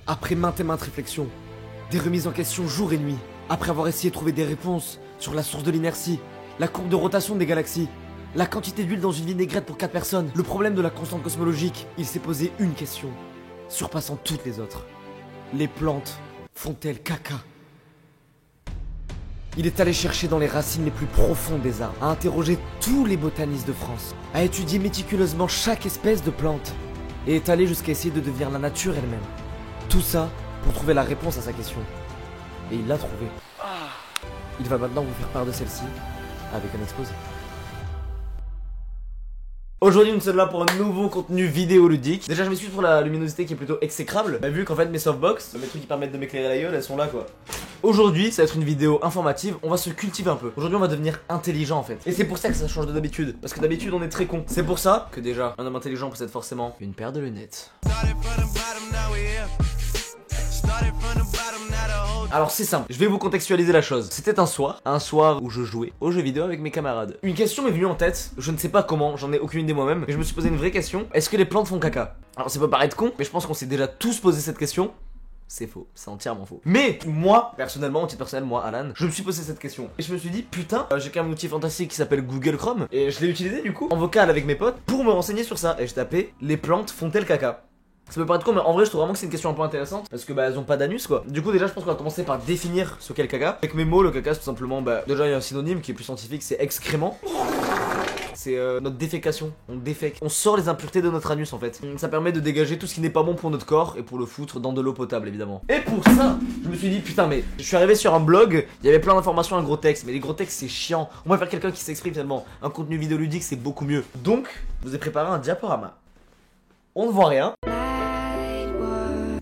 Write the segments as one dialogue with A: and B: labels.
A: Après maintes et maintes réflexions, des remises en question jour et nuit, après avoir essayé de trouver des réponses sur la source de l'inertie, la courbe de rotation des galaxies, la quantité d'huile dans une vinaigrette pour 4 personnes, le problème de la constante cosmologique, il s'est posé une question, surpassant toutes les autres. Les plantes font-elles caca? Il est allé chercher dans les racines les plus profondes des arbres, à interroger tous les botanistes de France, à étudier méticuleusement chaque espèce de plante, et est allé jusqu'à essayer de devenir la nature elle-même. Tout ça pour trouver la réponse à sa question. Et il l'a trouvée. Il va maintenant vous faire part de celle-ci, avec un exposé. Aujourd'hui nous sommes là pour un nouveau contenu vidéoludique. Déjà je m'excuse pour la luminosité qui est plutôt exécrable, vu qu'en fait mes softbox, mes trucs qui permettent de m'éclairer la gueule, elles sont là quoi. Aujourd'hui ça va être une vidéo informative, on va se cultiver un peu. Aujourd'hui on va devenir intelligent en fait. Et c'est pour ça que ça change de d'habitude, parce que d'habitude on est très con. C'est pour ça que déjà un homme intelligent possède forcément une paire de lunettes. Alors c'est simple, je vais vous contextualiser la chose. C'était un soir où je jouais aux jeux vidéo avec mes camarades. Une question m'est venue en tête, je ne sais pas comment, j'en ai aucune idée moi-même, mais je me suis posé une vraie question. Est-ce que les plantes font caca? Alors ça peut paraître con, mais je pense qu'on s'est déjà tous posé cette question. C'est faux, c'est entièrement faux. Mais moi, personnellement, au titre personnel, moi, Alan, je me suis posé cette question. Et je me suis dit, putain, j'ai quand même un outil fantastique qui s'appelle Google Chrome. Et je l'ai utilisé du coup, en vocal avec mes potes, pour me renseigner sur ça. Et je tapais, les plantes font-elles caca? Ça peut paraître con, mais en vrai je trouve vraiment que c'est une question un peu intéressante, parce que bah elles ont pas d'anus quoi. Du coup déjà je pense qu'on va commencer par définir ce qu'est le caca. Avec mes mots, le caca c'est tout simplement, bah déjà il y a un synonyme qui est plus scientifique, c'est excrément. C'est notre défécation, on défèque, on sort les impuretés de notre anus en fait. Ça permet de dégager tout ce qui n'est pas bon pour notre corps et pour le foutre dans de l'eau potable évidemment. Et pour ça, je me suis dit putain mais je suis arrivé sur un blog, il y avait plein d'informations en gros texte, mais les gros textes c'est chiant. On va faire quelqu'un qui s'exprime finalement, un contenu vidéoludique c'est beaucoup mieux. Donc, je vous ai préparé un diaporama. On ne voit rien.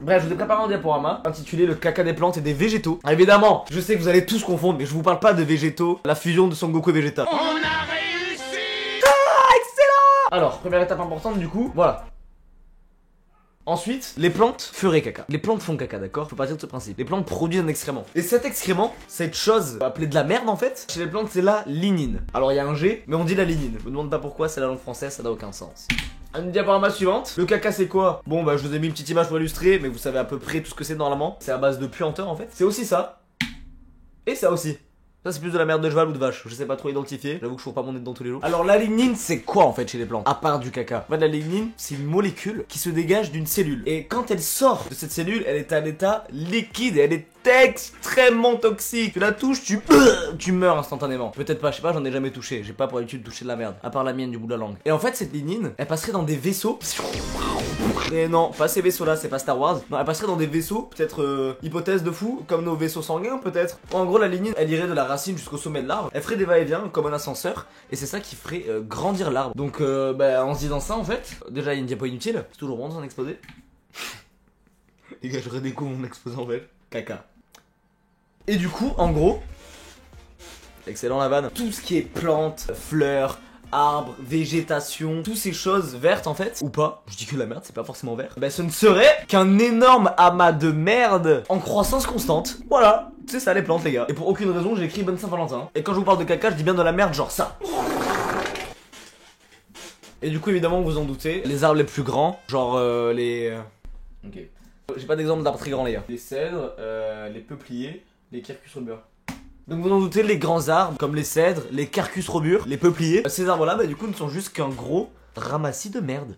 A: Bref, je vous ai préparé un diaporama intitulé le caca des plantes et des végétaux. Évidemment, je sais que vous allez tous confondre, mais je vous parle pas de végétaux, la fusion de Son Goku et Vegeta. On a réussi! Ah, excellent! Alors, première étape importante du coup, voilà. Ensuite, les plantes feraient caca. Les plantes font caca, d'accord? Faut partir de ce principe. Les plantes produisent un excrément. Et cet excrément, cette chose appelée de la merde en fait, chez les plantes c'est la lignine. Alors il y a un G, mais on dit la lignine. Je me demande pas pourquoi, c'est la langue française, ça n'a aucun sens. Une diaporama suivante. Le caca c'est quoi? Bon bah je vous ai mis une petite image pour illustrer, mais vous savez à peu près tout ce que c'est normalement. C'est à base de puanteur en fait. C'est aussi ça. Et ça aussi. Ça c'est plus de la merde de cheval ou de vache, je sais pas trop identifier, j'avoue que je trouve pas mon nez dedans tous les jours. Alors la lignine c'est quoi en fait chez les plantes? À part du caca. En fait la lignine c'est une molécule qui se dégage d'une cellule. Et quand elle sort de cette cellule, elle est à l'état liquide et elle est extrêmement toxique. Tu la touches, tu meurs instantanément. Peut-être pas, je sais pas, j'en ai jamais touché. J'ai pas pour habitude de toucher de la merde, à part la mienne du bout de la langue. Et en fait cette lignine, elle passerait dans des vaisseaux. Et non, pas ces vaisseaux là, c'est pas Star Wars. Non, elle passerait dans des vaisseaux, peut-être hypothèse de fou, comme nos vaisseaux sanguins peut-être. En gros la lignine, elle irait de la racine jusqu'au sommet de l'arbre. Elle ferait des va-et-vient comme un ascenseur. Et c'est ça qui ferait grandir l'arbre. Donc bah, en se disant ça en fait, déjà il y a une diapo inutile. C'est toujours bon dans un exposé. Les gars, je redécouvre mon exposé en fait. Caca. Et du coup, en gros, excellent la vanne, tout ce qui est plantes, fleurs, arbres, végétation, toutes ces choses vertes en fait, ou pas, je dis que la merde c'est pas forcément vert, bah ce ne serait qu'un énorme amas de merde en croissance constante. Voilà, c'est ça les plantes les gars. Et pour aucune raison j'ai écrit Bonne Saint-Valentin. Et quand je vous parle de caca je dis bien de la merde genre ça. Et du coup évidemment vous en doutez, les arbres les plus grands, genre les... Ok. J'ai pas d'exemple d'arbres très grands les gars. Les cèdres, les peupliers, les quercus robur. Donc vous en doutez, les grands arbres comme les cèdres, les quercus robur, les peupliers, ces arbres là bah du coup ne sont juste qu'un gros ramassis de merde.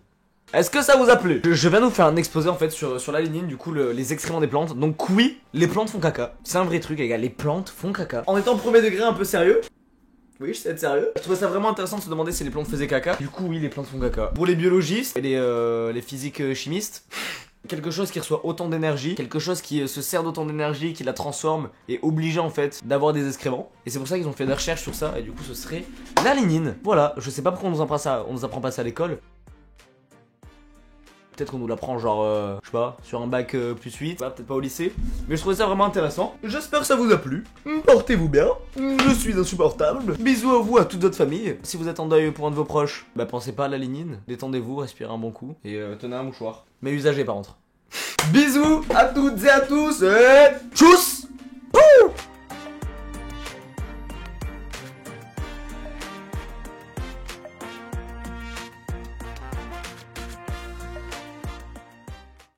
A: Est-ce que ça vous a plu? Je viens de vous faire un exposé en fait sur la lignine, du coup les excréments des plantes. Donc oui, les plantes font caca. C'est un vrai truc les gars, les plantes font caca. En étant premier degré un peu sérieux, oui, je sais être sérieux. Je trouvais ça vraiment intéressant de se demander si les plantes faisaient caca. Du coup oui, les plantes font caca. Pour les biologistes et les physiques chimistes, quelque chose qui reçoit autant d'énergie, quelque chose qui se sert d'autant d'énergie, qui la transforme, est obligé en fait d'avoir des excréments. Et c'est pour ça qu'ils ont fait des recherches sur ça, et du coup ce serait la lignine. Voilà, je sais pas pourquoi on nous apprend pas ça à l'école. Peut-être qu'on nous l'apprend genre, je sais pas, sur un bac plus 8, voilà, peut-être pas au lycée. Mais je trouvais ça vraiment intéressant. J'espère que ça vous a plu. Portez-vous bien. Je suis insupportable. Bisous à vous, à toute votre famille. Si vous êtes en deuil pour un de vos proches, bah pensez pas à la lignine. Détendez-vous, respirez un bon coup. Et tenez un mouchoir. Mais usagé par contre. Bisous à toutes et à tous et tchuss!